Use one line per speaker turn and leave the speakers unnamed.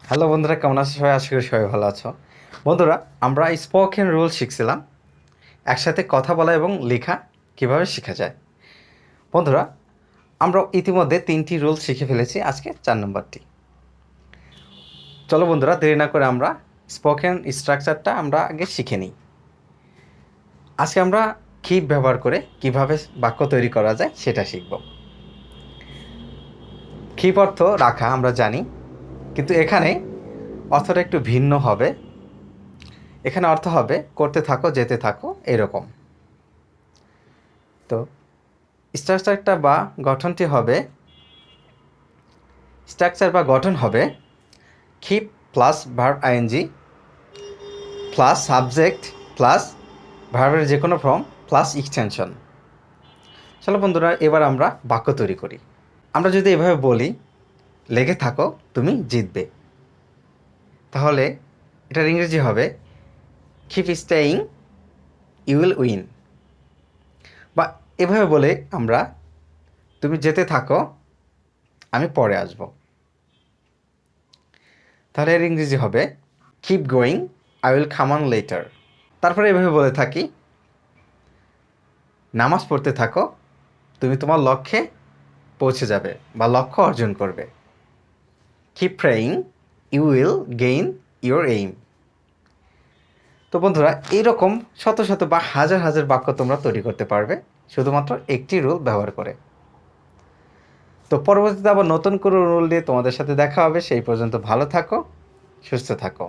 Hello বন্ধুরা, কেমন আছো সবাই? আশা করি সবাই ভালো আছো। বন্ধুরা, আমরা স্পোকেন রুল শিখছিলাম, একসাথে কথা বলা এবং লেখা কিভাবে শেখা যায়। বন্ধুরা, আমরা ইতিমধ্যে 3টি রুল শিখে ফেলেছি, আজকে 4 নম্বরটি। চলো বন্ধুরা, দেরি না করে আমরা স্পোকেন স্ট্রাকচারটা আমরা আগে শিখে নিই। আজকে আমরা কিপ ব্যবহার করে কিভাবে বাক্য তৈরি করা যায় সেটা শিখব। কিপ অর্থ রাখা আমরা জানি, কিন্তু এখানে অর্থটা একটু ভিন্ন হবে। এখানে অর্থ হবে করতে থাকো, যেতে থাকো, এরকম। তো স্ট্রাকচারটা বা গঠনটি হবে, স্ট্রাকচার বা গঠন হবে keep plus verb ING plus subject plus ভার্বের যে কোনো ফর্ম প্লাস এক্সটেনশন। চলো বন্ধুরা, এবার আমরা বাক্য তৈরি করি। আমরা যদি এভাবে বলি, লেগে থাকো তুমি জিতবে, তাহলে এটার ইংরেজি হবে keep staying you will win. বা এভাবে বলে আমরা, তুমি যেতে থাকো আমি পরে আসবো, তাহলে এর ইংরেজি হবে keep going I will come on later. তারপরে এভাবে বলে থাকি, নামাজ পড়তে থাকো তুমি তোমার লক্ষ্যে পৌঁছে যাবে বা লক্ষ্য অর্জন করবে। Keep praying you will gain your aim. তো বন্ধুরা, এইরকম শত শত বা হাজার হাজার বাক্য তোমরা তৈরি করতে পারবে শুধুমাত্র একটি রুল ব্যবহার করে। তো পরবর্তীতে আবার নতুন কোনো রুল নিয়ে তোমাদের সাথে দেখা হবে। সেই পর্যন্ত ভালো থাকো, সুস্থ থাকো।